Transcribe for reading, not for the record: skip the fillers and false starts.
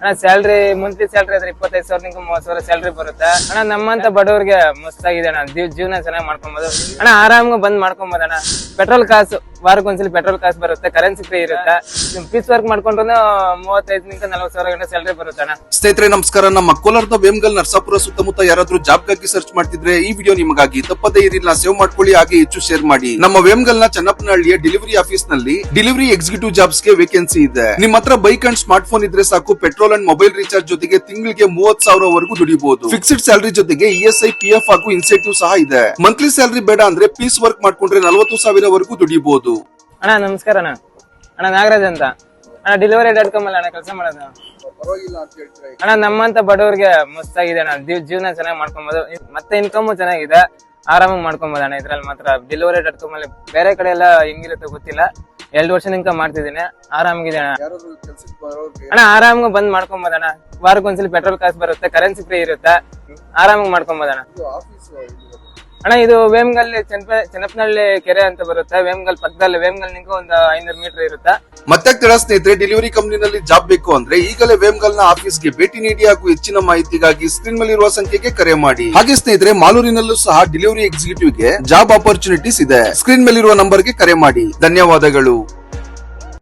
ಅಣ್ಣ salary monthly salary ಆದ್ರೆ 25,000 30,000 salary ಬರುತ್ತೆ ಅಣ್ಣ. ನಮ್ಮಂತ ಬಡವರಿಗೆ ಮಸ್ತಾಗಿದೆ ಅಣ್ಣ, ಜೀವನ ಚೆನ್ನಾಗಿ ಮಾಡ್ಕೊಬಹುದು ಅಣ್ಣ. ಆರಾಮಾಗಿ ಬಂದ್ ಮಾಡ್ಕೊಬಹುದು ಅಣ್ಣ. ಪೆಟ್ರೋಲ್ ಕಾಸು ವಾರಕ್ಕೊಂದ್ಸಲಿ ಪೆಟ್ರೋಲ್ ಕಾಸು ಬರುತ್ತೆ, ಕರೆನ್ಸಿ ಫ್ರೀ ಇರುತ್ತೆ. ಪೀಸ್ ವರ್ಕ್ ಮಾಡ್ಕೊಂಡ್ರು 35,000 40,000 ಗಂಟೆ ಸ್ಯಾಲ್ರಿ ಬರುತ್ತೆ ಅಣ್ಣ. ಸ್ನೇಹಿತರೆ ನಮಸ್ಕಾರ. ನಮ್ಮ ಕೋಲಾರದ ವೇಮಗಲ್ ನರಸಾಪುರ ಸುತ್ತಮುತ್ತ ಯಾರಾದ್ರೂ ಜಾಬ್ ಗಾಗಿ ಸರ್ಚ್ ಮಾಡ್ತಿದ್ರೆ ಈ ವಿಡಿಯೋ ನಿಮಗಾಗಿ. ತಪ್ಪದೇ ಇರಿಲ್ಲ, ಸೇವ್ ಮಾಡ್ಕೊಳ್ಳಿ, ಹಾಗೆ ಹೆಚ್ಚು ಶೇರ್ ಮಾಡಿ. ನಮ್ಮ ವೇಮಗಲ್ ನ ಚನ್ನಪ್ಪನಹಳ್ಳಿಯ ಡೆಲಿವರಿ ಆಫೀಸ್ ನಲ್ಲಿ ಡೆಲಿವರಿ ಎಕ್ಸಿಕ್ಯೂಟಿವ್ ಜಾಬ್ಸ್ ಗೆ ವೇಕೆನ್ಸಿ ಇದೆ. ನಿಮ್ಮ ಹತ್ರ ಬೈಕ್ ಅಂಡ್ ಸ್ಮಾರ್ಟ್ ಫೋನ್ ಇದ್ರೆ ಸಾಕು, ಪೆಟ್ರೋಲ್ ಅಂಡ್ ಮೊಬೈಲ್ ರೀಚಾರ್ಜ್ ಜೊತೆಗೆ ತಿಂಗಳಿಗೆ 30,000 ವರೆಗೂ ದುಡಿಬಹುದು. ಫಿಕ್ಸ್ಡ್ ಸ್ಯಾಲರಿ ಜೊತೆಗೆ ESI PF ಹಾಗೂ ಇನ್ಸೆಂಟಿವ್ ಸಹ ಇದೆ. ಮಂತ್ಲಿ ಸ್ಯಾಲರಿ ಬೇಡ ಅಂದ್ರೆ ಪೀಸ್ ವರ್ಕ್ ಮಾಡ್ಕೊಂಡ್ರೆ 40,000 ವರೆಗೂ ದುಡಿಬಹುದು. ಅಣ್ಣ ನಮಸ್ಕಾರ ಅಣ್ಣ. ಅಣ್ಣ ನಾಗರಾಜ್ ಅಂತ ಅಣ್ಣ, ಡೆಲಿವರಿ.com ಅಲ್ಲಿ ಅಣ್ಣ ಕೆಲಸ ಮಾಡೋದು ಅಣ್ಣ. ನಮ್ಮಂತ ಬಡವರಿಗೆ ಮಸ್ತಾಗಿದೆ ಅಣ್ಣ, ಜೀವನ ಚೆನ್ನಾಗಿ ಮಾಡ್ಕೊಬಹುದು. ಮತ್ತೆ ಇನ್ಕಮ್ ಚೆನ್ನಾಗಿದೆ, ಆರಾಮಾಗಿ ಮಾಡ್ಕೊಬಹುದು ಅಣ್ಣ. ಇದ್ರಲ್ಲಿ ಮಾತ್ರ ಡೆಲಿವರಿ.com ಅಲ್ಲಿ ಬೇರೆ ಕಡೆ ಎಲ್ಲ ಹೆಂಗಿರುತ್ತೆ ಗೊತ್ತಿಲ್ಲ. 2 ವರ್ಷ ಇನ್ಕಮ್ ಮಾಡ್ತಿದ್ದೀನಿ, ಆರಾಮಾಗಿದೆ ಅಣ್ಣ. ಅಣ್ಣ ಆರಾಮಾಗಿ ಬಂದ್ ಮಾಡ್ಕೊಬಹುದು ಅಣ್ಣ. ವಾರಕ್ಕೊಂದ್ಸಲಿ ಪೆಟ್ರೋಲ್ ಕಾಸು ಬರುತ್ತೆ, ಕರೆನ್ಸಿ ಫ್ರೀ ಇರುತ್ತೆ, ಆರಾಮಾಗಿ ಮಾಡ್ಕೊಬಹುದು ಅಣ್ಣ. ಅಣ್ಣ ಇದು ವೇಮಗಲ್ ಚನ್ನಪ್ಪನಹಳ್ಳಿ ಕೆರೆ ಅಂತ ಬರುತ್ತೆ. ವೇಮಗಲ್ ಪಕ್ಕದಲ್ಲಿ, ವೇಮಗಲ್ ನಿಂಗೆ ಒಂದು 500 ಮೀಟರ್ ಇರುತ್ತೆ. ಮತ್ತೆ ಕೆಳ ಸ್ನೇಹಿತರೆ, ಡೆಲಿವರಿ ಕಂಪನಿನಲ್ಲಿ ಜಾಬ್ ಬೇಕು ಅಂದ್ರೆ ಈಗಲೇ ವೇಮಗಲ್ ನ ಆಫೀಸ್ಗೆ ಭೇಟಿ ನೀಡಿ ಹಾಗೂ ಹೆಚ್ಚಿನ ಮಾಹಿತಿಗಾಗಿ ಸ್ಕ್ರೀನ್ ಮೇಲೆ ಇರುವ ಸಂಖ್ಯೆಗೆ ಕರೆ ಮಾಡಿ. ಹಾಗೆ ಸ್ನೇಹಿತರೆ, ಮಾಲೂರಿನಲ್ಲೂ ಸಹ ಡೆಲಿವರಿ ಎಕ್ಸಿಕ್ಯೂಟಿವ್ ಗೆ ಜಾಬ್ ಆಪರ್ಚುನಿಟೀಸ್ ಇದೆ. ಸ್ಕ್ರೀನ್ ಮೇಲಿರುವ ನಂಬರ್ಗೆ ಕರೆ ಮಾಡಿ. ಧನ್ಯವಾದಗಳು.